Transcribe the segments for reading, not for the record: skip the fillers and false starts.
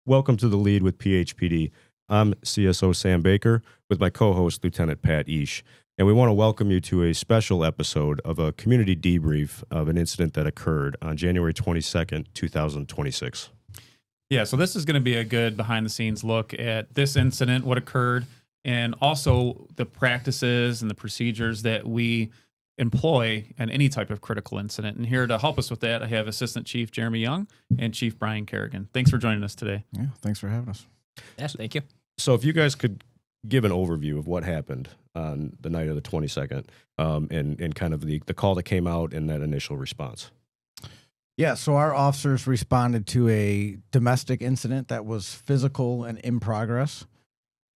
Welcome to the Lead with PHPD. I'm CSO Sam Baker with my co-host Lieutenant Pat Eash, and we want to welcome you to a special episode of a community debrief of an incident that occurred on January 22nd, 2026. Yeah, so this is going to be a good behind-the-scenes look at this incident, what occurred, and also the practices and the procedures that we employ in any type of critical incident. And here to help us with that, I have Assistant Chief Jeremy Young and Chief Brian Kerrigan. Thanks for joining us today. Yeah, thanks for having us. Yeah, thank you. So if you guys could give an overview of what happened on the night of the 22nd and kind of the call that came out and that initial response. Yeah, so our officers responded to a domestic incident that was physical and in progress.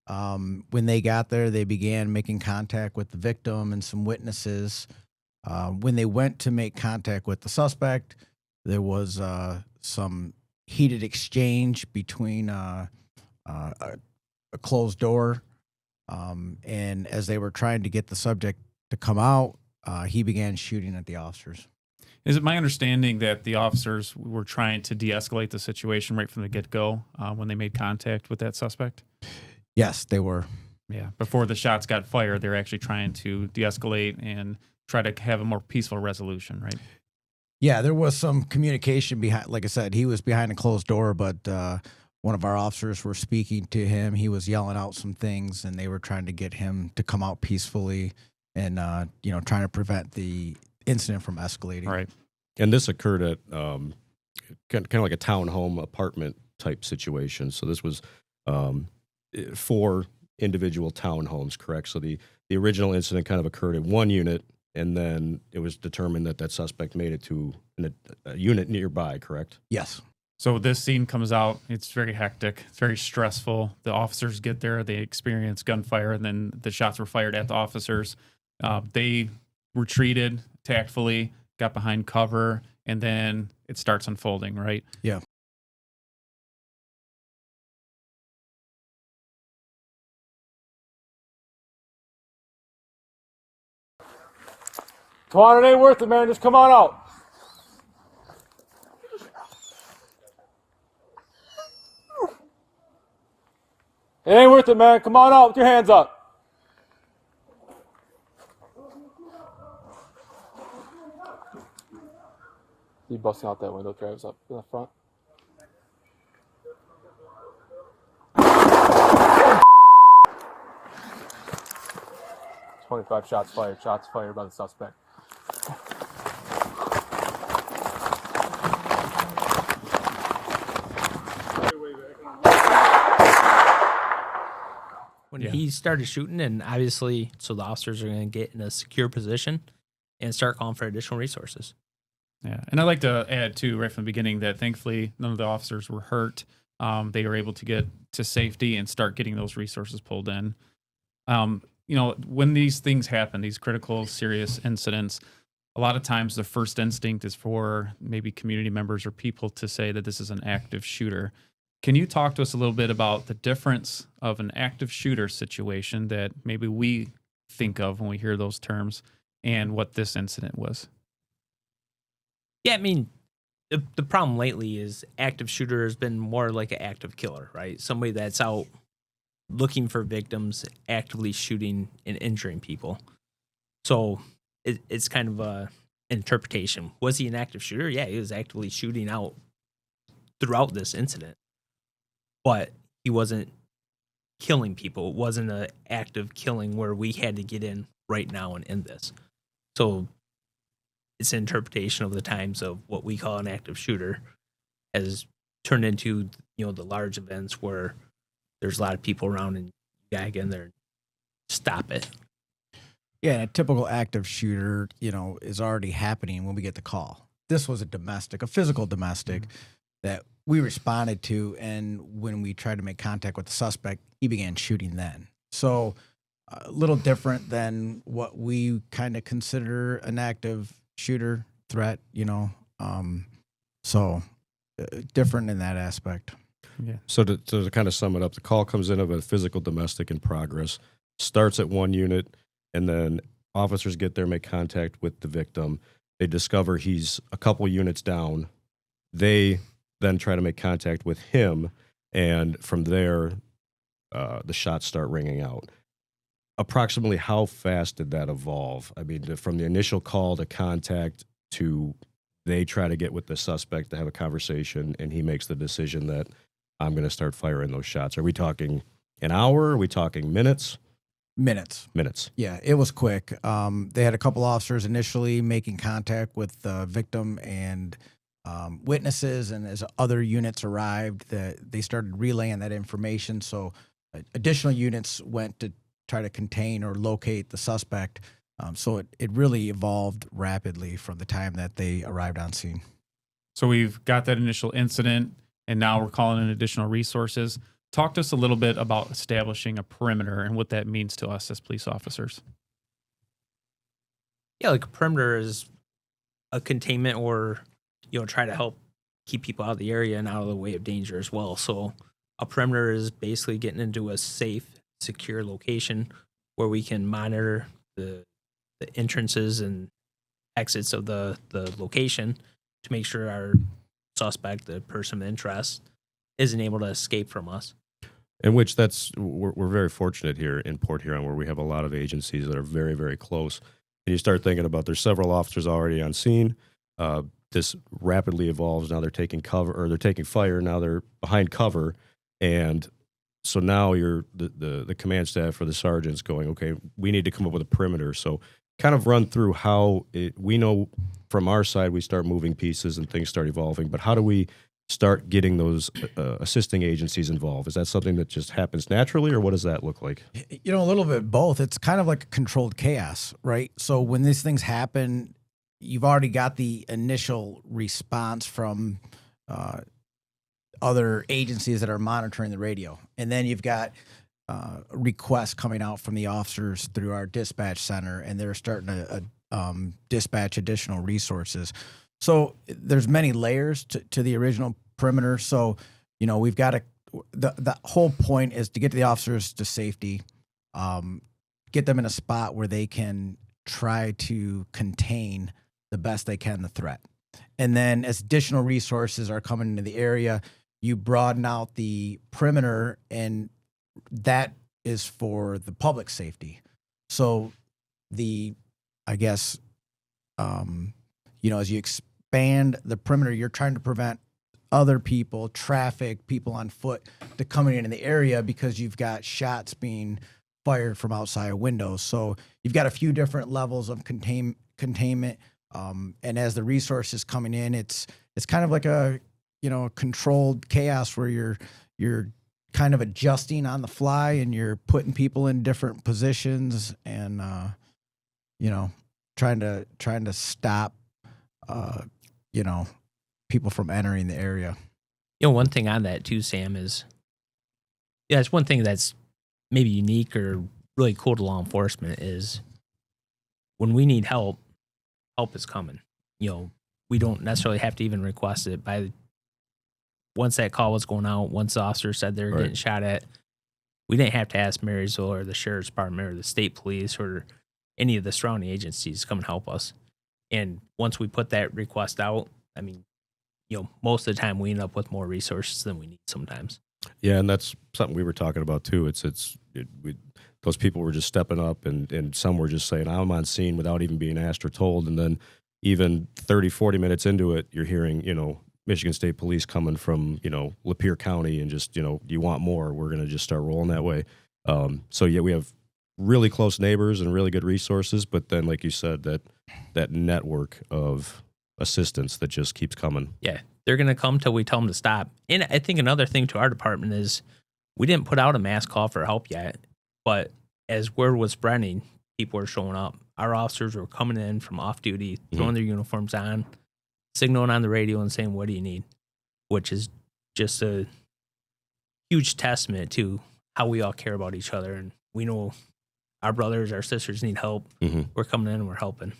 When they got there, they began making contact with the victim and some witnesses. When they went to make contact with the suspect, there was some heated exchange between a closed door. And as they were trying to get the subject to come out, he began shooting at the officers. Is it my understanding that the officers were trying to de-escalate the situation right from the get-go when they made contact with that suspect? Yes, they were. Yeah, before the shots got fired, they were actually trying to de-escalate and try to have a more peaceful resolution, right? Yeah, there was some communication behind. Like I said, he was behind a closed door, but one of our officers were speaking to him. He was yelling out some things, and they were trying to get him to come out peacefully and, trying to prevent the incident from escalating. Right. And this occurred at kind of like a townhome apartment type situation. So this was 4 individual townhomes, correct? So the original incident kind of occurred at one unit, and then it was determined that that suspect made it to a unit nearby, correct? Yes. So this scene comes out. It's very hectic. It's very stressful. The officers get there. They experience gunfire, and then the shots were fired at the officers. They retreated tactfully, got behind cover, and then it starts unfolding, right? Yeah. Come on, it ain't worth it, man. Just come on out. It ain't worth it, man. Come on out with your hands up. You busting out that window, Travis, up in the front. "25 shots fired. Shots fired by the suspect." When he started shooting, and obviously, so the officers are going to get in a secure position and start calling for additional resources. Yeah, and I'd like to add, too, right from the beginning, that thankfully none of the officers were hurt. They were able to get to safety and start getting those resources pulled in. When these things happen, these critical, serious incidents, a lot of times the first instinct is for maybe community members or people to say that this is an active shooter. Can you talk to us a little bit about the difference of an active shooter situation that maybe we think of when we hear those terms and what this incident was? Yeah, I mean, the problem lately is active shooter has been more like an active killer, right? Somebody that's out looking for victims, actively shooting and injuring people. So it's kind of an interpretation. Was he an active shooter? Yeah, he was actively shooting out throughout this incident. But he wasn't killing people. It wasn't an active killing where we had to get in right now and end this. So it's an interpretation of the times of what we call an active shooter has turned into, the large events where there's a lot of people around and you gotta get in there and stop it. Yeah, and a typical active shooter, is already happening when we get the call. This was a physical domestic that we responded to, and when we tried to make contact with the suspect, he began shooting then. So a little different than what we kind of consider an active shooter threat, so different in that aspect. Yeah. So to kind of sum it up, the call comes in of a physical domestic in progress, starts at one unit, and then officers get there, make contact with the victim. They discover he's a couple units down. They then try to make contact with him. And from there, the shots start ringing out. Approximately how fast did that evolve? I mean, from the initial call to contact to they try to get with the suspect to have a conversation, and he makes the decision that I'm going to start firing those shots. Are we talking an hour? Are we talking minutes? Minutes. Minutes. Yeah, it was quick. They had a couple officers initially making contact with the victim and witnesses, and as other units arrived, they started relaying that information. So additional units went to try to contain or locate the suspect. So it really evolved rapidly from the time that they arrived on scene. So we've got that initial incident, and now we're calling in additional resources. Talk to us a little bit about establishing a perimeter and what that means to us as police officers. Yeah, like a perimeter is a containment or, try to help keep people out of the area and out of the way of danger as well. So a perimeter is basically getting into a safe, secure location where we can monitor the entrances and exits of the location to make sure our suspect, the person of interest, isn't able to escape from us. In which we're very fortunate here in Port Huron, where we have a lot of agencies that are very, very close. And you start thinking about there's several officers already on scene. This rapidly evolves. Now they're taking cover, or they're taking fire. Now they're behind cover, and so now you're the command staff or the sergeants going, okay, we need to come up with a perimeter. So kind of run through how we know from our side we start moving pieces and things start evolving, but how do we start getting those assisting agencies involved? Is that something that just happens naturally, or what does that look like? A little bit both. It's kind of like a controlled chaos, right? So when these things happen, you've already got the initial response from other agencies that are monitoring the radio. And then you've got requests coming out from the officers through our dispatch center, and they're starting to dispatch additional resources. So there's many layers to the original perimeter. So, we've got the whole point is to get the officers to safety, get them in a spot where they can try to contain the best they can the threat. And then as additional resources are coming into the area, you broaden out the perimeter, and that is for the public safety. So as you expand the perimeter, you're trying to prevent other people, traffic, people on foot to coming into the area because you've got shots being fired from outside windows. So you've got a few different levels of containment. And as the resources coming in, it's kind of like a controlled chaos where you're kind of adjusting on the fly, and you're putting people in different positions, and trying to stop people from entering the area. One thing on that too, Sam, is it's one thing that's maybe unique or really cool to law enforcement is when we need help is coming. We don't necessarily have to even request it. Once that call was going out, once the officer said they were getting shot at, we didn't have to ask Marysville or the sheriff's department or the state police or any of the surrounding agencies to come and help us. And once we put that request out, most of the time we end up with more resources than we need sometimes. Yeah, and that's something we were talking about too. Those people were just stepping up, and some were just saying, I'm on scene without even being asked or told. And then even 30, 40 minutes into it, you're hearing, Michigan State Police coming from, Lapeer County, and just, you want more, we're going to just start rolling that way. So yeah, we have really close neighbors and really good resources, but then, like you said, that network of assistance that just keeps coming. Yeah, they're going to come till we tell them to stop. And I think another thing to our department is we didn't put out a mass call for help yet, but as word was spreading, people were showing up. Our officers were coming in from off duty, throwing their uniforms on, signaling on the radio and saying, what do you need? Which is just a huge testament to how we all care about each other. And we know our brothers, our sisters need help. We're coming in and we're helping,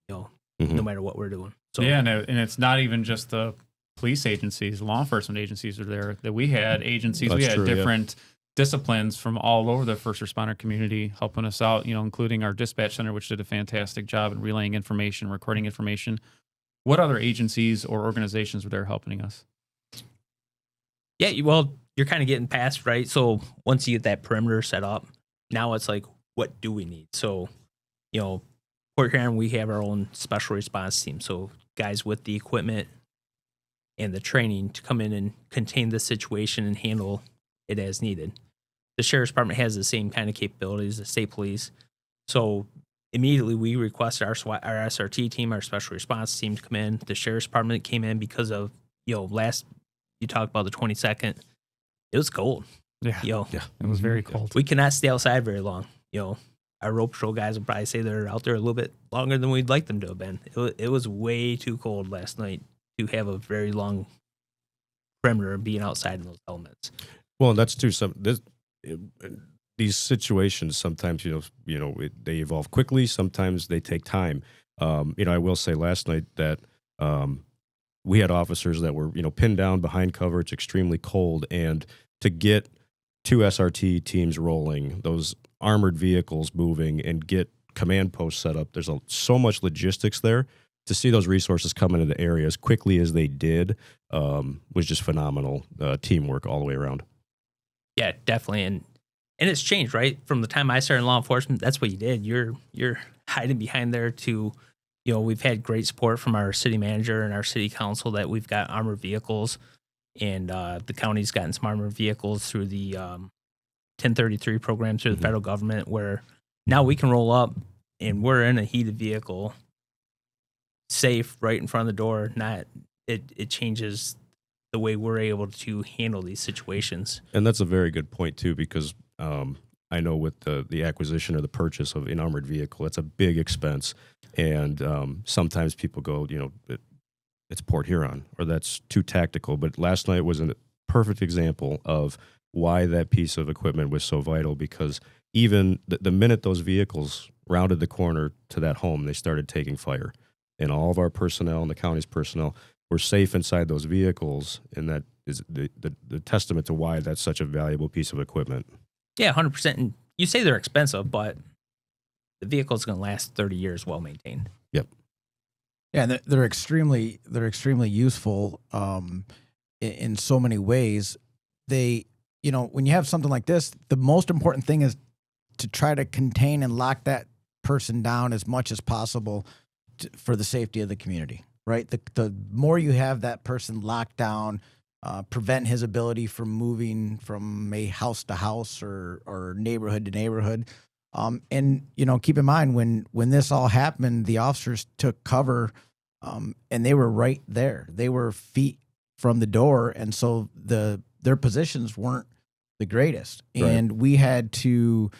no matter what we're doing. So yeah, and it's not even just the police agencies, law enforcement agencies are there. That we had agencies, we had different disciplines from all over the first responder community helping us out, including our dispatch center, which did a fantastic job in relaying information, recording information. What other agencies or organizations were there helping us? Yeah, well, you're kind of getting past, right? So once you get that perimeter set up, now it's like, what do we need? So, Port Huron, we have our own special response team. So guys with the equipment and the training to come in and contain the situation and handle it as needed. The Sheriff's Department has the same kind of capabilities, the state police. So immediately we requested our SRT team, our special response team, to come in. The Sheriff's Department came in because of, last, you talked about the 22nd. It was cold. Yeah. It was very cold. We cannot stay outside very long. Our rope patrol guys will probably say they're out there a little bit longer than we'd like them to have been. It was way too cold last night to have a very long perimeter being outside in those elements. Well, that's too these situations sometimes they evolve quickly. Sometimes they take time. I will say last night that we had officers that were pinned down behind cover. It's extremely cold, and to get 2 SRT teams rolling, those armored vehicles moving, and get command posts set up. There's so much logistics there. To see those resources come into the area as quickly as they did was just phenomenal teamwork all the way around. Yeah, definitely, and it's changed, right? From the time I started in law enforcement, that's what you did. You're hiding behind there to, we've had great support from our city manager and our city council that we've got armored vehicles, and the county's gotten some armored vehicles through the 1033 program through the federal government, where now we can roll up and we're in a heated vehicle, safe right in front of the door. It changes the way we're able to handle these situations. And that's a very good point too, because I know with the acquisition or the purchase of an armored vehicle, it's a big expense, and sometimes people go, it's Port Huron, or that's too tactical. But last night was a perfect example of why that piece of equipment was so vital, because even the minute those vehicles rounded the corner to that home, they started taking fire. And all of our personnel and the county's personnel were safe inside those vehicles, and that is the testament to why that's such a valuable piece of equipment. Yeah, 100%. And you say they're expensive, but the vehicle's going to last 30 years well maintained. Yep. Yeah, and they're extremely useful in so many ways. They, when you have something like this, the most important thing is to try to contain and lock that person down as much as possible for the safety of the community, right? The more you have that person locked down, prevent his ability from moving from a house to house or neighborhood to neighborhood. And, keep in mind when this all happened, the officers took cover and they were right there. They were feet from the door. And so their positions weren't the greatest. Right. And we had to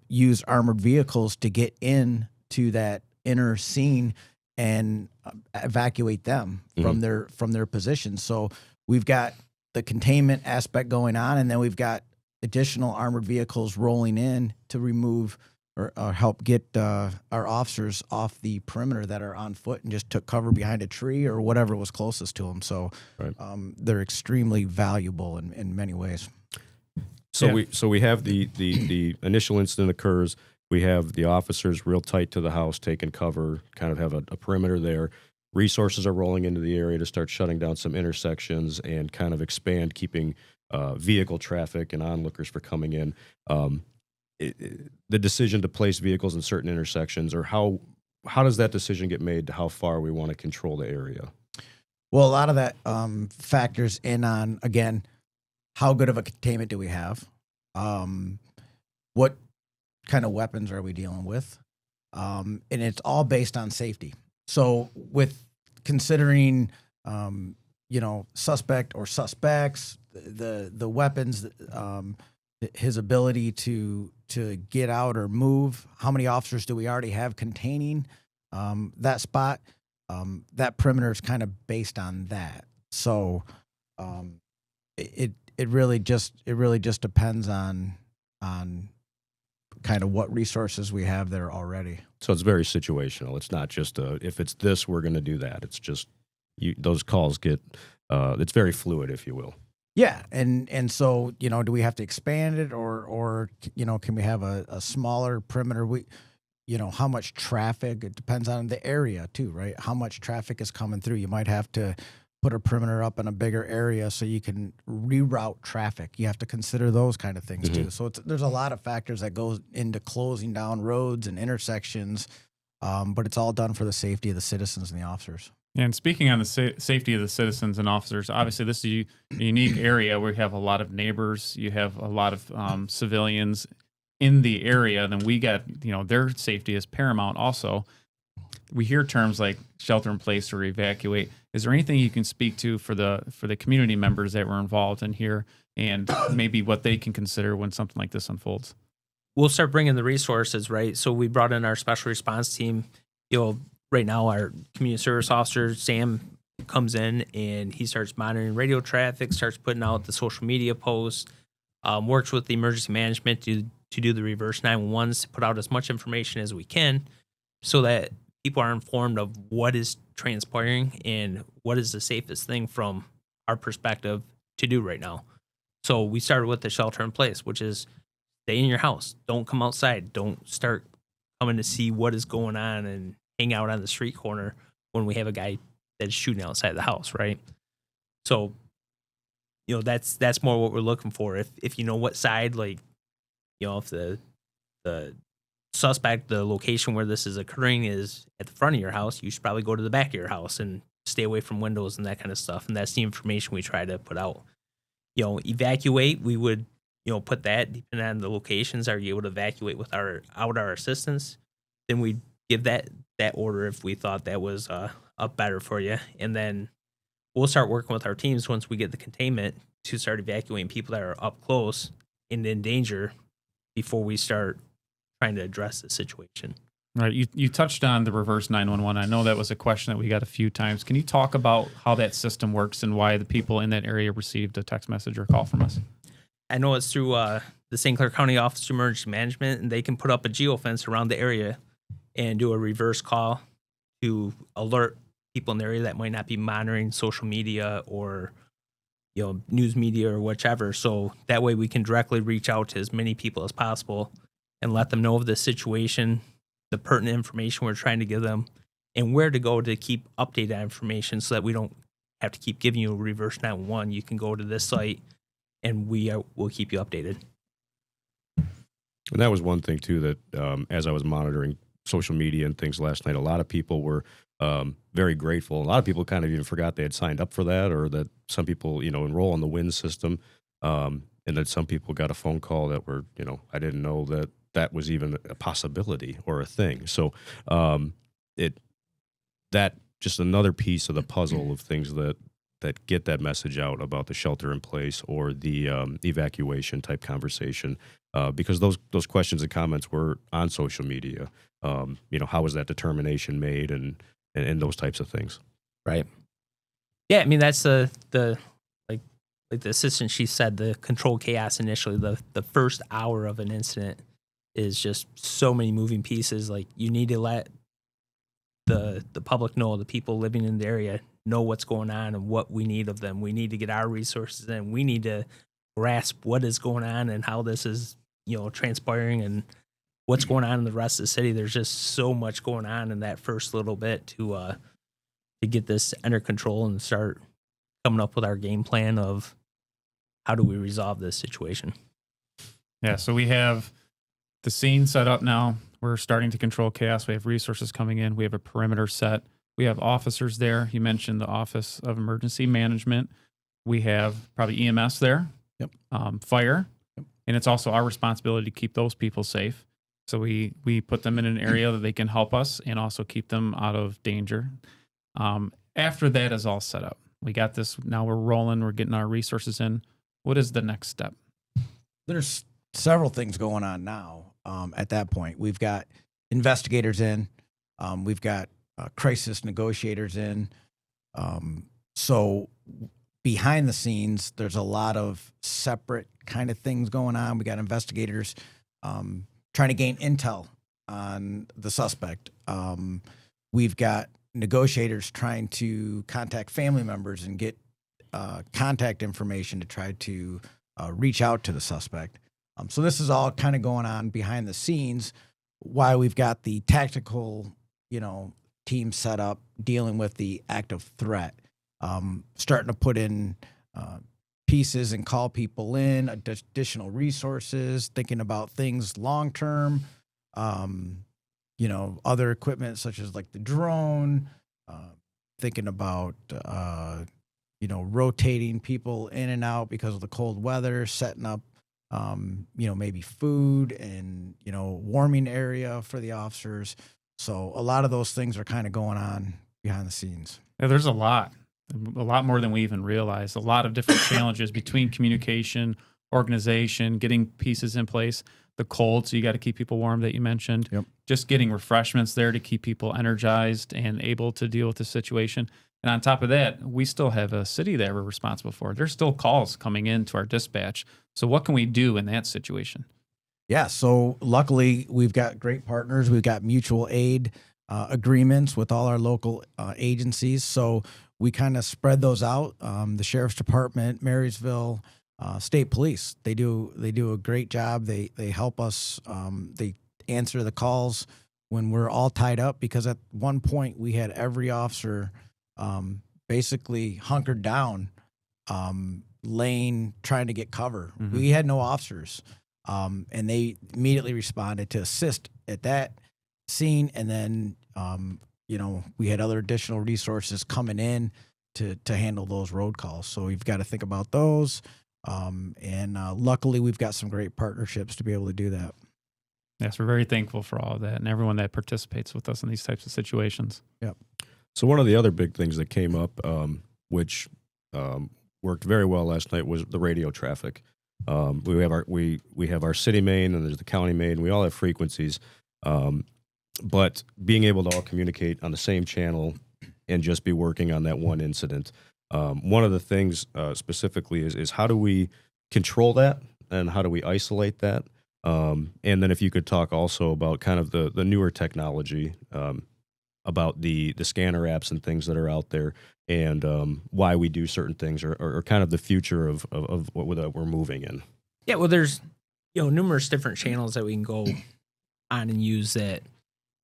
use armored vehicles to get into that inner scene and evacuate them from their positions. So we've got the containment aspect going on, and then we've got additional armored vehicles rolling in to remove or help get our officers off the perimeter that are on foot and just took cover behind a tree or whatever was closest to them. So right. They're extremely valuable in many ways. So we have the initial incident occurs. We have the officers real tight to the house, taking cover, kind of have a perimeter there. Resources are rolling into the area to start shutting down some intersections and kind of expand, keeping vehicle traffic and onlookers for coming in. The decision to place vehicles in certain intersections, or how does that decision get made to how far we want to control the area? Well, a lot of that factors in on, again, how good of a containment do we have? What kind of weapons are we dealing with? And it's all based on safety. So with considering, suspect or suspects, the weapons, his ability to get out or move, how many officers do we already have containing that spot? That perimeter is kind of based on that. So it really just depends on kind of what resources we have there already. So it's very situational. It's not just if it's this, we're going to do that. It's just those calls get it's very fluid, if you will. Yeah, and so do we have to expand it or can we have a smaller perimeter? How much traffic? It depends on the area too, right? How much traffic is coming through? You might have to put a perimeter up in a bigger area so you can reroute traffic. You have to consider those kind of things too. So there's a lot of factors that go into closing down roads and intersections, but it's all done for the safety of the citizens and the officers. And speaking on the safety of the citizens and officers, obviously this is a unique area where you have a lot of neighbors, you have a lot of civilians in the area. Then we got, their safety is paramount also. We hear terms like shelter in place or evacuate. Is there anything you can speak to for the community members that were involved in here, and maybe what they can consider when something like this unfolds? We'll start bringing the resources, right? So we brought in our special response team. Right now our community service officer, Sam, comes in and he starts monitoring radio traffic, starts putting out the social media posts, works with the emergency management to do the reverse 911s, to put out as much information as we can so that people are informed of what is transpiring and what is the safest thing from our perspective to do right now. So we started with the shelter in place, which is stay in your house. Don't come outside. Don't start coming to see what is going on and hang out on the street corner when we have a guy that's shooting outside the house, right? So, that's more what we're looking for. If you know what side, like, if the suspect, the location where this is occurring is at the front of your house, you should probably go to the back of your house and stay away from windows and that kind of stuff. And that's the information we try to put out. Evacuate, we would, put that, depending on the locations, are you able to evacuate without our assistance? Then we'd give that order if we thought that was up better for you. And then we'll start working with our teams once we get the containment to start evacuating people that are up close and in danger before we start trying to address the situation. Right. You touched on the reverse 911. I know that was a question that we got a few times. Can you talk about how that system works and why the people in that area received a text message or call from us? I know it's through the St. Clair County Office of Emergency Management, and they can put up a geofence around the area and do a reverse call to alert people in the area that might not be monitoring social media or news media or whichever. So that way we can directly reach out to as many people as possible and let them know of the situation, the pertinent information we're trying to give them, and where to go to keep updated information so that we don't have to keep giving you a reverse 911. You can go to this site and we'll keep you updated. And that was one thing too that as I was monitoring social media and things last night, a lot of people were very grateful. A lot of people kind of even forgot they had signed up for that, or that some people, enroll in the WIN system. And that some people got a phone call that were, I didn't know that was even a possibility or a thing. So that just another piece of the puzzle of things that get that message out about the shelter in place or the evacuation type conversation, because those questions and comments were on social media. How was that determination made and those types of things. Right. Yeah. I mean, that's the like the assistant chief said, the control chaos initially, the first hour of an incident is just so many moving pieces. Like, you need to let the public know, the people living in the area know what's going on and what we need of them. We need to get our resources in. We need to grasp what is going on and how this is, transpiring and what's going on in the rest of the city. There's just so much going on in that first little bit to get this under control and start coming up with our game plan of how do we resolve this situation. Yeah, so we have the scene set up now. We're starting to control chaos. We have resources coming in. We have a perimeter set. We have officers there. You mentioned the Office of Emergency Management. We have probably EMS there. Yep. Fire. Yep. And it's also our responsibility to keep those people safe. So we put them in an area that they can help us and also keep them out of danger. After that is all set up, we got this. Now we're rolling. We're getting our resources in. What is the next step? There's several things going on now. At that point, we've got investigators in. We've got crisis negotiators in. So behind the scenes, there's a lot of separate kind of things going on. We got investigators trying to gain intel on the suspect. We've got negotiators trying to contact family members and get contact information to try to reach out to the suspect. So this is all kind of going on behind the scenes while we've got the tactical, team set up dealing with the active threat. starting to put in pieces and call people in, additional resources, thinking about things long term. Other equipment such as like the drone, thinking about, rotating people in and out because of the cold weather, setting up, maybe food and, warming area for the officers. So a lot of those things are kind of going on behind the scenes. Yeah, there's a lot more than we even realize. A lot of different challenges between communication, organization, getting pieces in place. The cold, so you got to keep people warm that you mentioned. Yep. Just getting refreshments there to keep people energized and able to deal with the situation. And on top of that, we still have a city that we're responsible for. There's still calls coming in to our dispatch. So what can we do in that situation? Yeah, so luckily we've got great partners. We've got mutual aid agreements with all our local agencies. So we kind of spread those out. The Sheriff's Department, Marysville, State Police, they do a great job. They help us. They answer the calls when we're all tied up, because at one point we had every officer basically hunkered down, laying, trying to get cover. Mm-hmm. We had no officers. And they immediately responded to assist at that scene. And then, we had other additional resources coming in to handle those road calls. So we've got to think about those. And luckily we've got some great partnerships to be able to do that. Yes, we're very thankful for all of that and everyone that participates with us in these types of situations. Yep. So one of the other big things that came up, which worked very well last night, was the radio traffic. We have our city main, and there's the county main. We all have frequencies, but being able to all communicate on the same channel and just be working on that one incident. One of the things specifically is how do we control that, and how do we isolate that? And then if you could talk also about kind of the newer technology, about the scanner apps and things that are out there, and why we do certain things, or kind of the future of what we're moving in. Yeah, well, there's numerous different channels that we can go on and use that,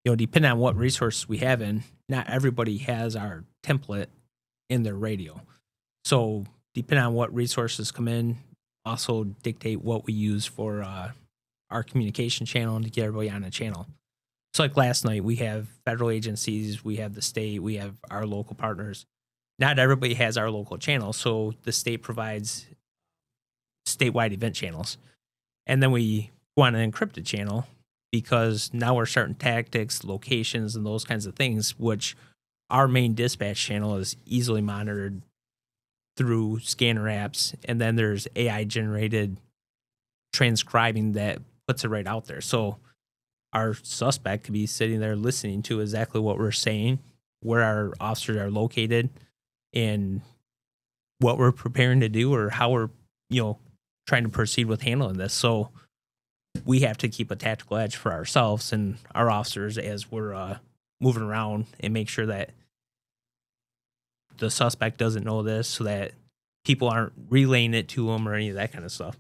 depending on what resources we have in. Not everybody has our template in their radio, so depending on what resources come in, also dictate what we use for our communication channel and to get everybody on a channel. So like last night, we have federal agencies, we have the state, we have our local partners. Not everybody has our local channel, so the state provides statewide event channels. And then we go on an encrypted channel, because now we're starting tactics, locations, and those kinds of things, which our main dispatch channel is easily monitored through scanner apps. And then there's AI-generated transcribing that puts it right out there. So our suspect could be sitting there listening to exactly what we're saying, where our officers are located, and what we're preparing to do, or how we're, trying to proceed with handling this. So we have to keep a tactical edge for ourselves and our officers as we're moving around, and make sure that the suspect doesn't know this, so that people aren't relaying it to them or any of that kind of stuff.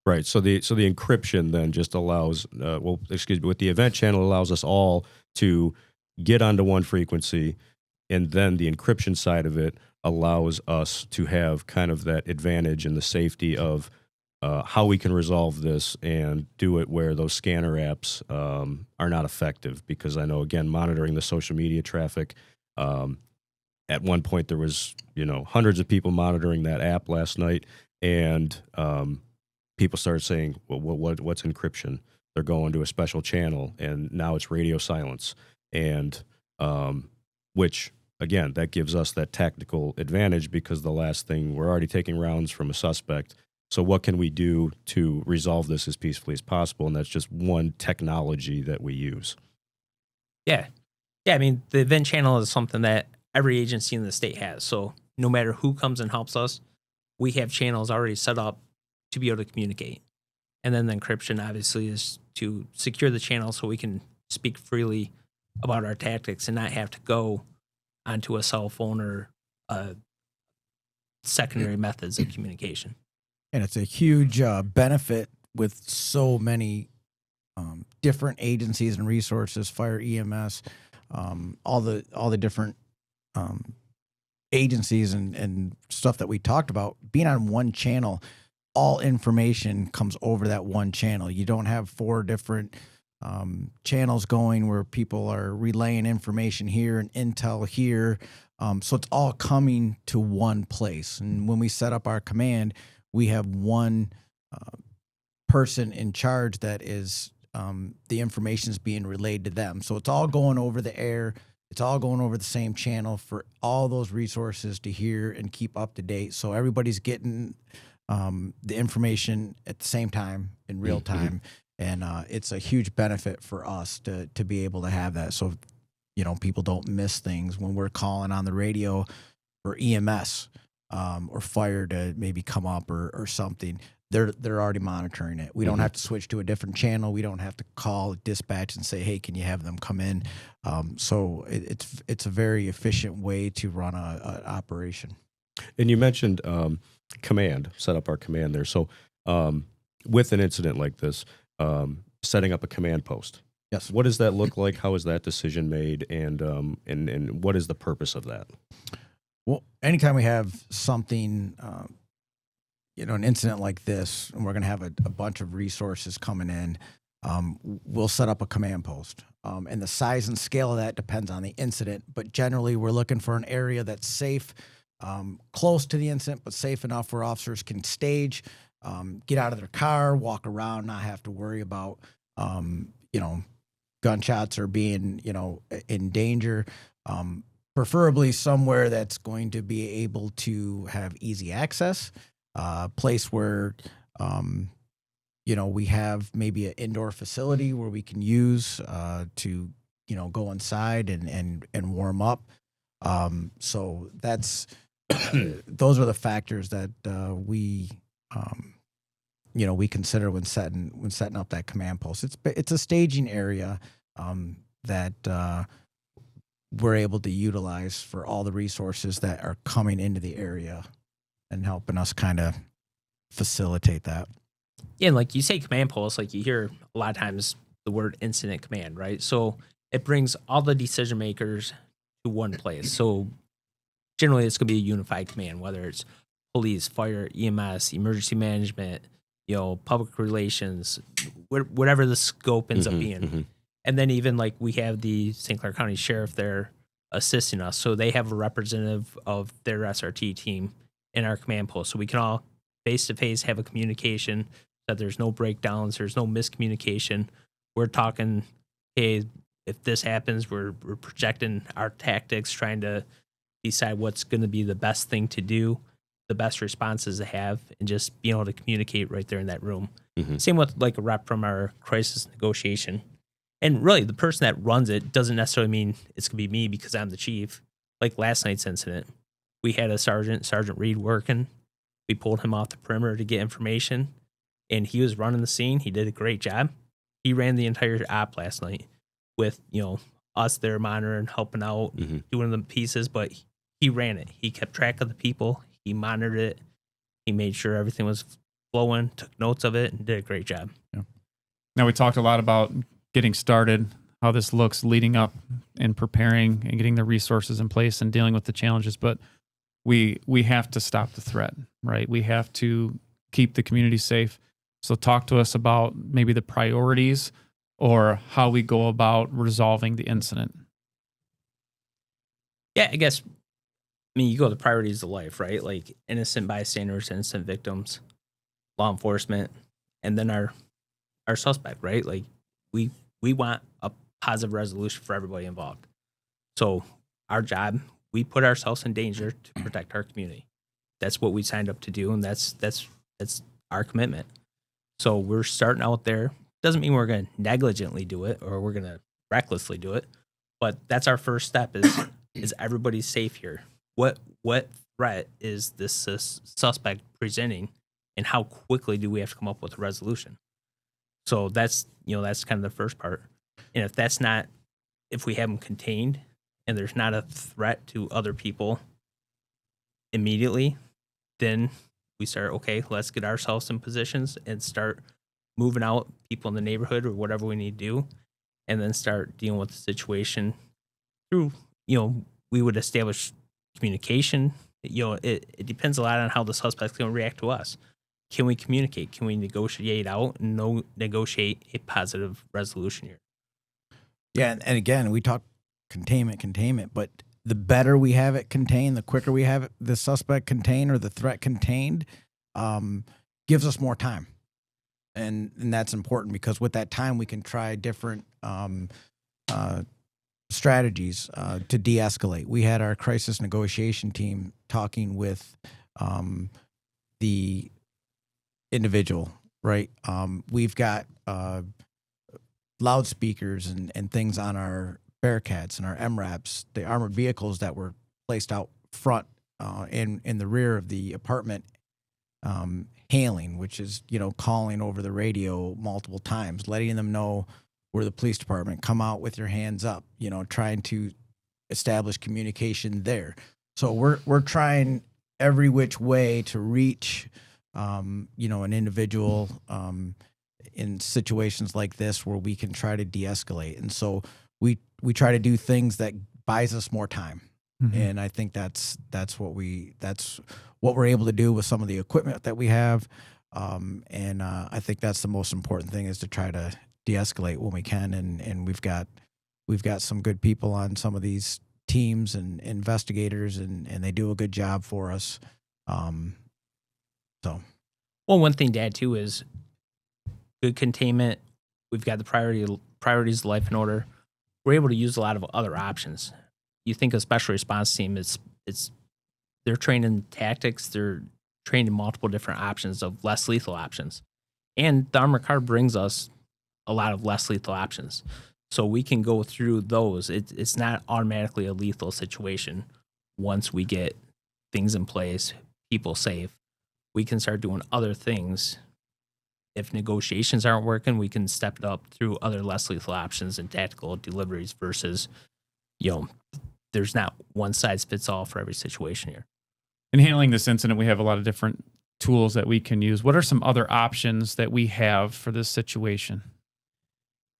Right. So the encryption then just allows, with the event channel, allows us all to get onto one frequency, and then the encryption side of it allows us to have kind of that advantage and the safety of how we can resolve this and do it where those scanner apps are not effective. Because I know, again, monitoring the social media traffic, at one point there was, hundreds of people monitoring that app last night, and people started saying, well, what's encryption? They're going to a special channel, and now it's radio silence. And which, again, that gives us that tactical advantage, because the last thing, we're already taking rounds from a suspect. So what can we do to resolve this as peacefully as possible? And that's just one technology that we use. Yeah. I mean, the event channel is something that every agency in the state has. So no matter who comes and helps us, we have channels already set up to be able to communicate. And then the encryption obviously is to secure the channel so we can speak freely about our tactics and not have to go onto a cell phone or secondary methods of communication. And it's a huge benefit with so many different agencies and resources, fire, EMS, all the different agencies and stuff that we talked about, being on one channel, all information comes over that one channel. You don't have 4 different channels going where people are relaying information here and intel here. So it's all coming to one place. And when we set up our command, we have one person in charge that is the information is being relayed to them. So it's all going over the air. It's all going over the same channel for all those resources to hear and keep up to date. So everybody's getting the information at the same time in real time. And it's a huge benefit for us to be able to have that. So, you know, people don't miss things when we're calling on the radio for EMS or fire to maybe come up or something. They're already monitoring it. We don't have to switch to a different channel. We don't have to call dispatch and say, hey, can you have them come in? So it's a very efficient way to run a operation. And you mentioned command, set up our command there. So with an incident like this, setting up a command post. Yes. What does that look like? How is that decision made? And what is the purpose of that? Well, anytime we have something, an incident like this, and we're going to have a bunch of resources coming in, we'll set up a command post. And the size and scale of that depends on the incident. But generally, we're looking for an area that's safe, close to the incident, but safe enough where officers can stage, get out of their car, walk around, not have to worry about, gunshots or being, in danger. Preferably somewhere that's going to be able to have easy access, place where, we have maybe an indoor facility where we can use to, go inside and warm up. So that's those are the factors that we consider when setting up that command post. It's a staging area that we're able to utilize for all the resources that are coming into the area and helping us kind of facilitate that. Yeah, and like you say command post, like you hear a lot of times the word incident command, right? So it brings all the decision makers to one place. So generally it's going to be a unified command, whether it's police, fire, EMS, emergency management, public relations, whatever the scope ends up being. And then even like we have the St. Clair County Sheriff there assisting us. So they have a representative of their SRT team in our command post. So we can all face-to-face have a communication that there's no breakdowns, there's no miscommunication. We're talking, hey, if this happens, we're projecting our tactics, trying to decide what's going to be the best thing to do, the best responses to have, and just being able to communicate right there in that room. Same with like a rep from our crisis negotiation. And really, the person that runs it doesn't necessarily mean it's going to be me because I'm the chief. Like last night's incident, we had a Sergeant Reed, working. We pulled him off the perimeter to get information, and he was running the scene. He did a great job. He ran the entire op last night with, us there monitoring, helping out, doing the pieces, but he ran it. He kept track of the people. He monitored it. He made sure everything was flowing, took notes of it, and did a great job. Yeah. Now, we talked a lot about getting started, how this looks leading up and preparing and getting the resources in place and dealing with the challenges. But we have to stop the threat, right? We have to keep the community safe. So talk to us about maybe the priorities or how we go about resolving the incident. Yeah, I guess, you go to the priorities of life, right? Like innocent bystanders, innocent victims, law enforcement, and then our suspect, right? Like we want a positive resolution for everybody involved. So our job, we put ourselves in danger to protect our community. That's what we signed up to do, and that's our commitment. So we're starting out there. Doesn't mean we're going to negligently do it or we're going to recklessly do it, but that's our first step is everybody's safe here. What threat is this suspect presenting, and how quickly do we have to come up with a resolution? So that's kind of the first part. And if we have them contained and there's not a threat to other people immediately, then we start, okay, let's get ourselves in positions and start moving out people in the neighborhood or whatever we need to do, and then start dealing with the situation through, we would establish, communication. It depends a lot on how the suspect's going to react to us. Can we communicate? Can we negotiate out and negotiate a positive resolution here? Yeah, and again, we talk containment, but the better we have it contained, the quicker we have the suspect contained or the threat contained, gives us more time. And that's important because with that time, we can try different strategies to de-escalate. We had our crisis negotiation team talking with the individual, right? We've got loudspeakers and things on our Bearcats and our MRAPs, the armored vehicles that were placed out front in the rear of the apartment, hailing, which is, calling over the radio multiple times, letting them know we're the police department, come out with your hands up, trying to establish communication there. So we're trying every which way to reach, an individual in situations like this where we can try to de-escalate. And so we try to do things that buys us more time. Mm-hmm. And I think that's what we're able to do with some of the equipment that we have. And I think that's the most important thing, is to try to de-escalate when we can. And we've got some good people on some of these teams and investigators, and they do a good job for us. Well, one thing to add too is good containment. We've got the priorities of life and order. We're able to use a lot of other options. You think a special response team, they're trained in tactics. They're trained in multiple different options of less lethal options. And the armored car brings us a lot of less lethal options. So we can go through those. It's not automatically a lethal situation. Once we get things in place, people safe, we can start doing other things. If negotiations aren't working, we can step it up through other less lethal options and tactical deliveries versus, there's not one size fits all for every situation here. In handling this incident, we have a lot of different tools that we can use. What are some other options that we have for this situation?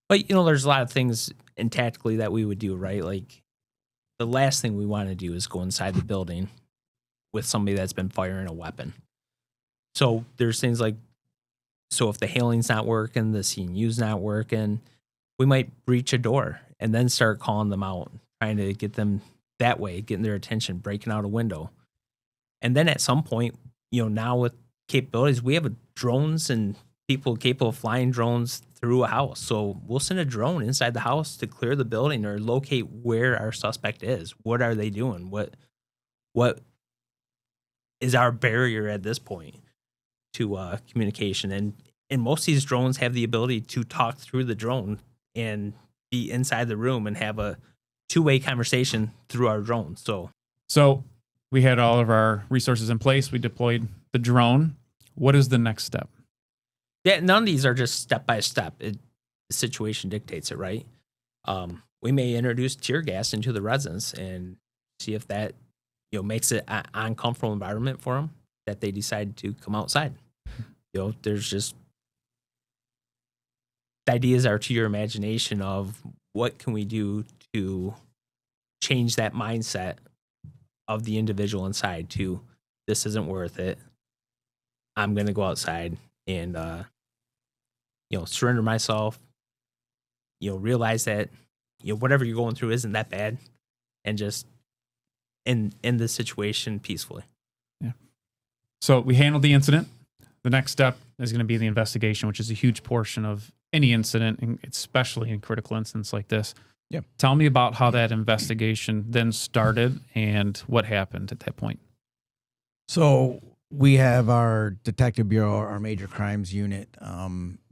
But, there's a lot of things in tactically that we would do, right? Like, the last thing we want to do is go inside the building with somebody that's been firing a weapon. So there's things like, if the hailing's not working, the CNU's not working, we might breach a door and then start calling them out, trying to get them that way, getting their attention, breaking out a window. And then at some point, now with capabilities, we have drones and people capable of flying drones through a house. So we'll send a drone inside the house to clear the building or locate where our suspect is. What are they doing? What is our barrier at this point to communication? And most of these drones have the ability to talk through the drone and be inside the room and have a two-way conversation through our drone. So we had all of our resources in place. We deployed the drone. What is the next step? Yeah, none of these are just step by step. The situation dictates it, right? We may introduce tear gas into the residence and see if that makes it an uncomfortable environment for them, that they decide to come outside. There's just, the ideas are to your imagination of what can we do to change that mindset of the individual inside to, this isn't worth it. I'm going to go outside and, surrender myself, realize that, whatever you're going through isn't that bad, and just end the situation peacefully. Yeah. So we handled the incident. The next step is going to be the investigation, which is a huge portion of any incident, and especially in critical incidents like this. Yeah. Tell me about how that investigation then started and what happened at that point. So we have our Detective Bureau, our Major Crimes Unit,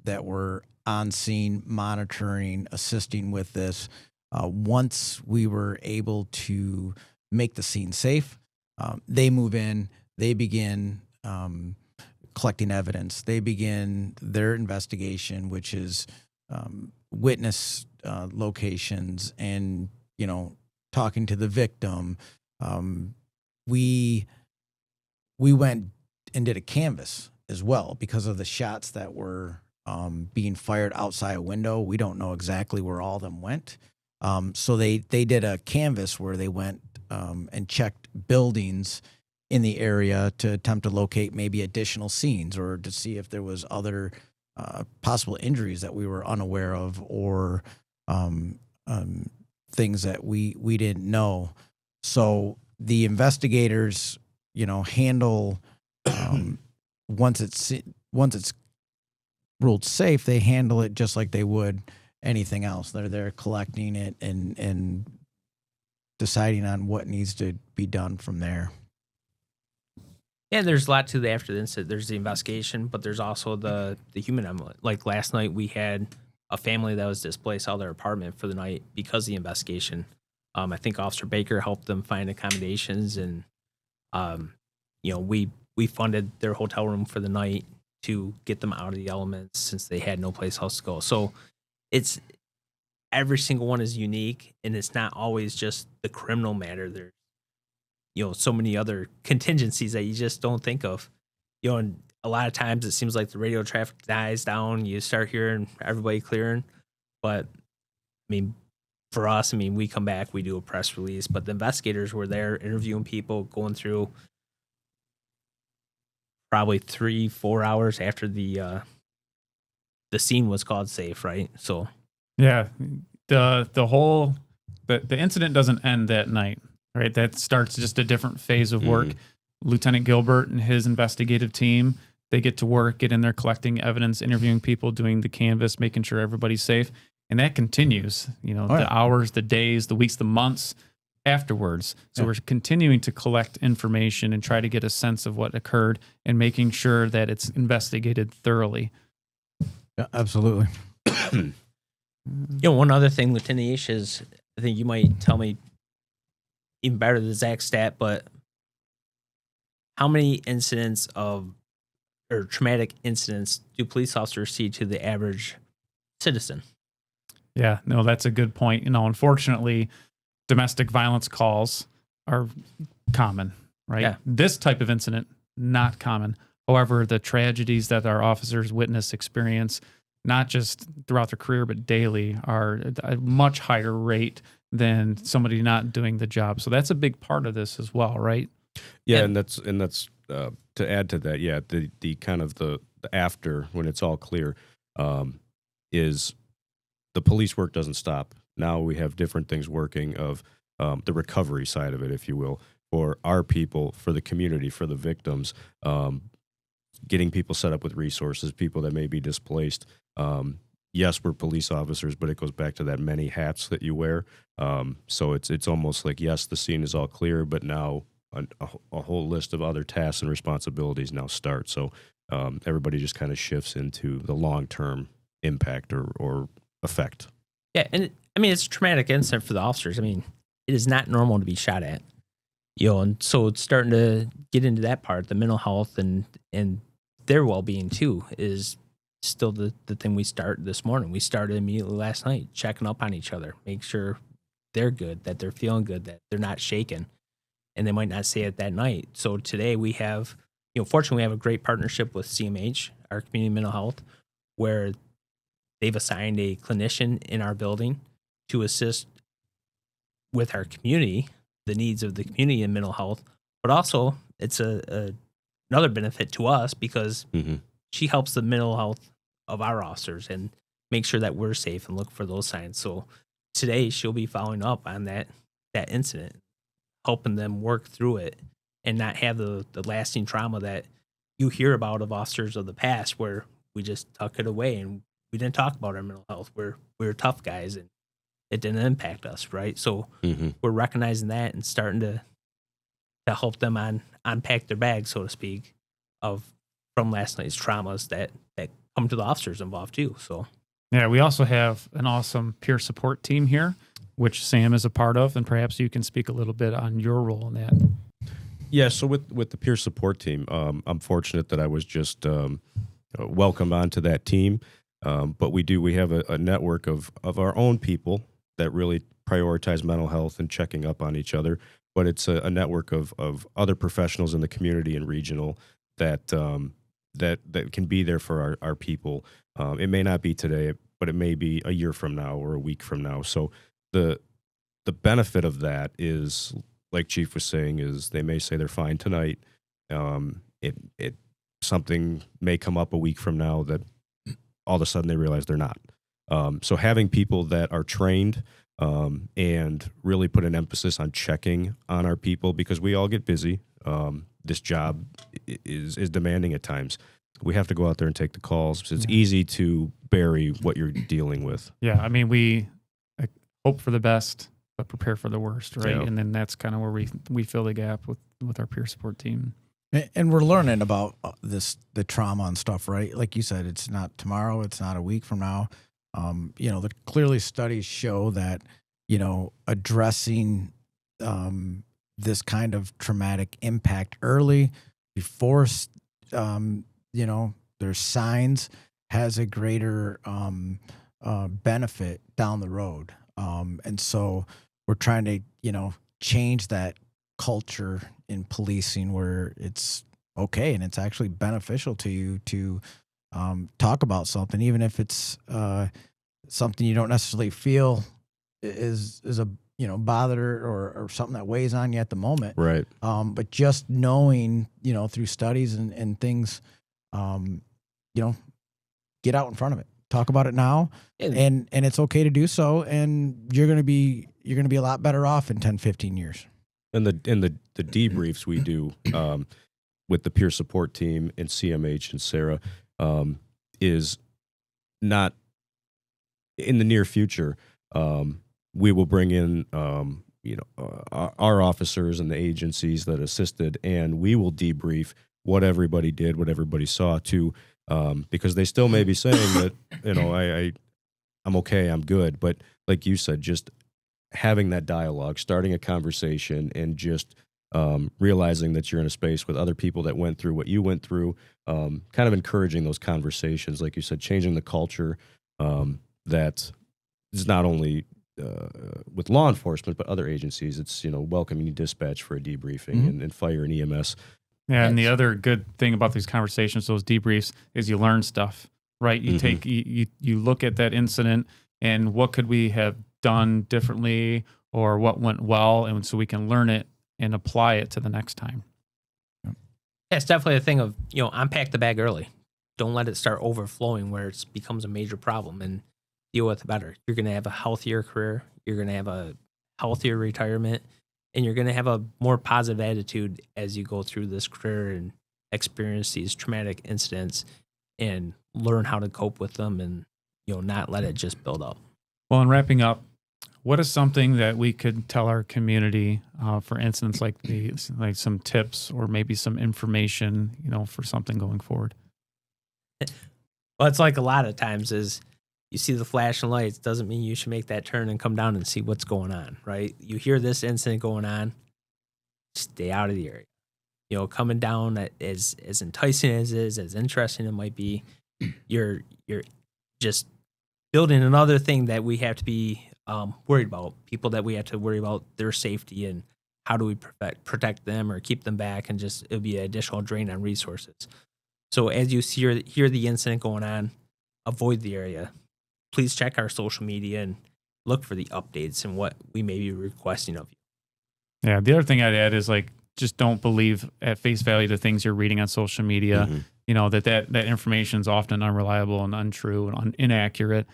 that were on scene, monitoring, assisting with this. Once we were able to make the scene safe, they move in, they begin collecting evidence. They begin their investigation, which is witness locations and, talking to the victim. We went and did a canvas as well because of the shots that were being fired outside a window. We don't know exactly where all of them went. So they did a canvas where they went and checked buildings in the area to attempt to locate maybe additional scenes or to see if there was other possible injuries that we were unaware of or things that we didn't know. So the investigators, handle once it's ruled safe, they handle it just like they would anything else. They're there collecting it and deciding on what needs to be done from there. Yeah, there's a lot to the after the incident. There's the investigation, but there's also the human element. Like last night, we had a family that was displaced out of their apartment for the night because of the investigation. I think Officer Baker helped them find accommodations, and we funded their hotel room for the night to get them out of the elements since they had no place else to go. So it's every single one is unique, and it's not always just the criminal matter. There's so many other contingencies that you just don't think of. And a lot of times it seems like the radio traffic dies down. You start hearing everybody clearing. But, for us, we come back, we do a press release. But the investigators were there interviewing people, going through probably 3-4 hours after the scene was called safe, right? So, yeah, the incident doesn't end that night. Right, that starts just a different phase of work. Lieutenant Gilbert and his investigative team, they get to work, get in there collecting evidence, interviewing people, doing the canvas, making sure everybody's safe. And that continues, the hours, the days, the weeks, the months afterwards. So we're continuing to collect information and try to get a sense of what occurred and making sure that it's investigated thoroughly. Yeah, absolutely. One other thing, Lieutenant Eash, is I think you might tell me even better the exact stat, but how many incidents or traumatic incidents do police officers see to the average citizen? Yeah, no, that's a good point. Unfortunately, domestic violence calls are common, right? Yeah. This type of incident, not common. However, the tragedies that our officers witness, experience, not just throughout their career, but daily, are at a much higher rate than somebody not doing the job. So that's a big part of this as well, right? Yeah, and that's to add to that. Yeah, the kind of the after, when it's all clear, is the police work doesn't stop. Now we have different things working of the recovery side of it, if you will, for our people, for the community, for the victims, getting people set up with resources, people that may be displaced. Yes, we're police officers, but it goes back to that many hats that you wear. So it's almost like, yes, the scene is all clear, but now a whole list of other tasks and responsibilities now start. So everybody just kind of shifts into the long-term impact or effect. Yeah, and it's a traumatic incident for the officers. It is not normal to be shot at. And so it's starting to get into that part, the mental health and their well-being too, is still the thing we start this morning. We started immediately last night, checking up on each other, make sure they're good, that they're feeling good, that they're not shaken, and they might not say it that night. So today we have, fortunately, we have a great partnership with CMH, our community mental health, where they've assigned a clinician in our building to assist with our community, the needs of the community in mental health, but also it's another benefit to us because she helps the mental health of our officers and make sure that we're safe and look for those signs. So today she'll be following up on that incident, helping them work through it and not have the lasting trauma that you hear about of officers of the past where we just tuck it away and we didn't talk about our mental health. We're tough guys and it didn't impact us, right? So we're recognizing that and starting to help them unpack their bag, so to speak, from last night's traumas that come to the officers involved too. So yeah, we also have an awesome peer support team here, which Sam is a part of, and perhaps you can speak a little bit on your role in that. Yeah, so with the peer support team, I'm fortunate that I was just welcomed onto that team. But we have a network of our own people that really prioritize mental health and checking up on each other. But it's a network of other professionals in the community and regional that can be there for our people. It may not be today, but it may be a year from now or a week from now. So the benefit of that is, like Chief was saying, is they may say they're fine tonight. It something may come up a week from now that all of a sudden they realize they're not. So having people that are trained and really put an emphasis on checking on our people, because we all get busy. This job is demanding at times. We have to go out there and take the calls. So it's easy to bury what you're dealing with. Yeah, I mean, we hope for the best, but prepare for the worst, right? Yeah. And then that's kind of where we fill the gap with our peer support team. And we're learning about the trauma and stuff, right? Like you said, it's not tomorrow, it's not a week from now. Clearly studies show that, addressing this kind of traumatic impact early before, there's signs, has a greater benefit down the road. And so we're trying to, change that culture in policing where it's okay and it's actually beneficial to you to talk about something, even if it's something you don't necessarily feel is a bother or something that weighs on you at the moment. Right. But just knowing, through studies and things, get out in front of it, talk about it now, and it's okay to do so, and you're gonna be a lot better off in 10, 15 years. And the debriefs we do with the peer support team and CMH and Sarah is not in the near future. We will bring in our officers and the agencies that assisted, and we will debrief what everybody did, what everybody saw too, because they still may be saying that I'm okay, I'm good, but like you said, just having that dialogue, starting a conversation, and just realizing that you're in a space with other people that went through what you went through, kind of encouraging those conversations, like you said, changing the culture that is not only with law enforcement, but other agencies. It's, welcoming dispatch for a debriefing and fire and EMS. Yeah, and the other good thing about these conversations, those debriefs, is you learn stuff, right? You take you look at that incident and what could we have done differently or what went well, and so we can learn it and apply it to the next time. Yeah, it's definitely a thing of, unpack the bag early. Don't let it start overflowing where it becomes a major problem, and deal with it better. You're going to have a healthier career. You're going to have a healthier retirement, and you're going to have a more positive attitude as you go through this career and experience these traumatic incidents and learn how to cope with them and, not let it just build up. Well, in wrapping up, what is something that we could tell our community for incidents like these, like some tips or maybe some information, for something going forward? Well, it's like a lot of times is you see the flashing lights doesn't mean you should make that turn and come down and see what's going on, right? You hear this incident going on, stay out of the area. Coming down as enticing as it is, as interesting it might be, you're just building another thing that we have to be worried about, people that we have to worry about their safety and how do we protect them or keep them back, and just it'll be an additional drain on resources. So as you hear the incident going on, avoid the area. Please check our social media and look for the updates and what we may be requesting of you. Yeah, the other thing I'd add is just don't believe at face value the things you're reading on social media. That information is often unreliable and untrue and inaccurate.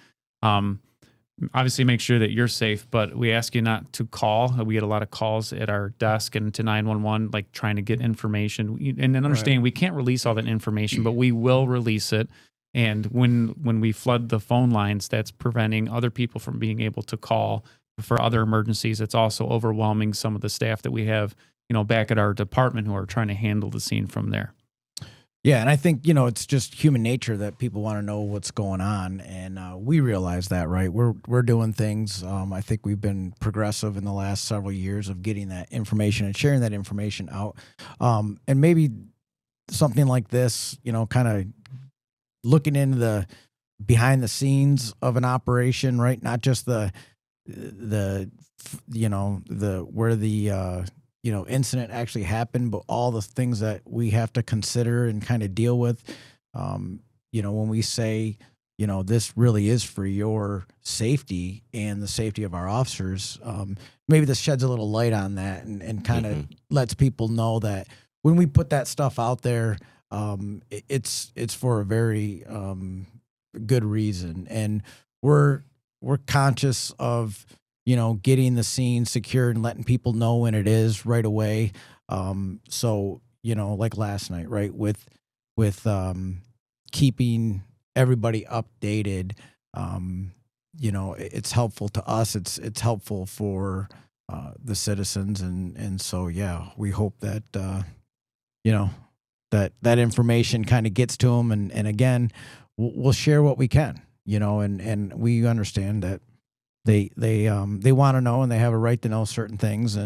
Obviously make sure that you're safe, but we ask you not to call. We get a lot of calls at our desk and to 911, trying to get information. And then understand we can't release all that information, but we will release it. And when we flood the phone lines, that's preventing other people from being able to call for other emergencies. It's also overwhelming some of the staff that we have, back at our department who are trying to handle the scene from there. Yeah, and I think, it's just human nature that people want to know what's going on, and we realize that, right? We're doing things. I think we've been progressive in the last several years of getting that information and sharing that information out. And maybe something like this, kind of looking into the behind the scenes of an operation, right? Not just the incident actually happened, but all the things that we have to consider and kind of deal with. When we say, this really is for your safety and the safety of our officers. Maybe this sheds a little light on that and kind of lets people know that when we put that stuff out there, it's for a very good reason, and we're conscious of getting the scene secured and letting people know when it is right away. So like last night, right, with keeping everybody updated, it's helpful to us. It's helpful for the citizens, and so yeah, we hope that that information kind of gets to them, and again, we'll share what we can, and we understand that they want to know and they have a right to know certain things,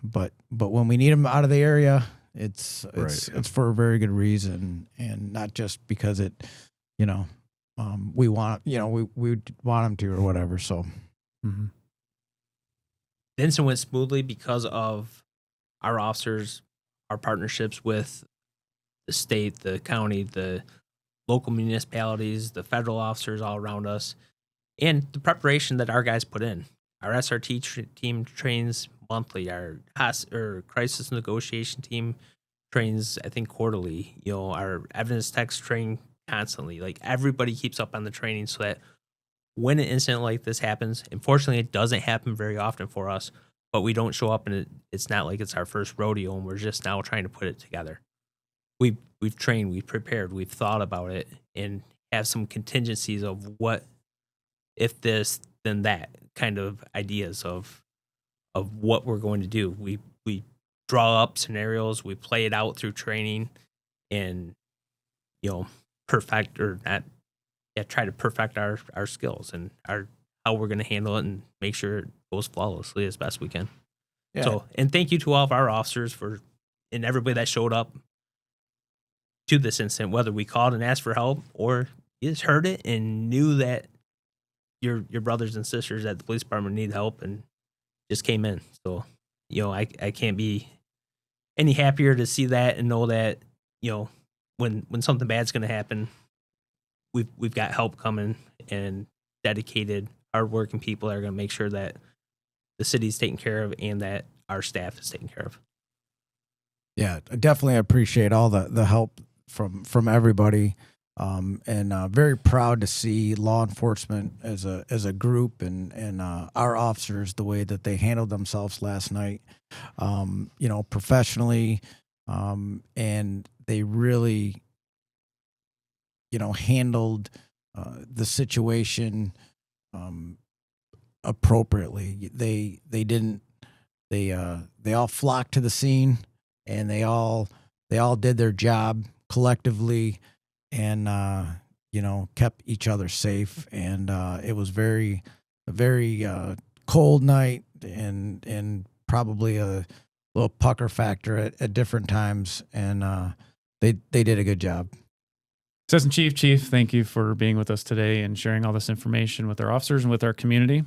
but when we need them out of the area, it's for a very good reason, and not just because we want we want them to or whatever. So the incident went smoothly because of our officers, our partnerships with the state, the county, the local municipalities, the federal officers all around us, and the preparation that our guys put in. Our SRT team trains monthly. Our crisis negotiation team trains, I think, quarterly. Our evidence techs train constantly. Like, everybody keeps up on the training so that when an incident like this happens, unfortunately, it doesn't happen very often for us, but we don't show up and it's not like it's our first rodeo and we're just now trying to put it together. We've trained, we've prepared, we've thought about it, and have some contingencies of what if this, then that kind of ideas of what we're going to do. We draw up scenarios, we play it out through training, and perfect or not. Yeah, try to perfect our skills and how we're going to handle it and make sure it goes flawlessly as best we can. yeah. So, and thank you to all of our officers and everybody that showed up to this incident, whether we called and asked for help or you just heard it and knew that your brothers and sisters at the police department need help and just came in. So, I can't be any happier to see that and know that, when something bad's going to happen, we've got help coming and dedicated, hardworking people that are going to make sure that the city's taken care of and that our staff is taken care of. Yeah, I definitely appreciate all the help from everybody, and very proud to see law enforcement as a group and our officers, the way that they handled themselves last night, professionally, and they really handled the situation appropriately. They all flocked to the scene, and they all did their job collectively, and kept each other safe. And it was a very cold night, and probably a little pucker factor at different times, and they did a good job. Assistant Chief, thank you for being with us today and sharing all this information with our officers and with our community.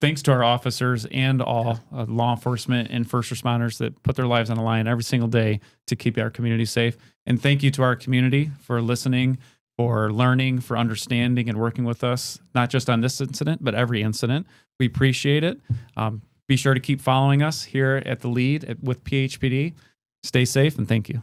Thanks to our officers and all law enforcement and first responders that put their lives on the line every single day to keep our community safe. And thank you to our community for listening, for learning, for understanding and working with us, not just on this incident, but every incident. We appreciate it. Be sure to keep following us here at the Lead with PHPD. Stay safe, and thank you.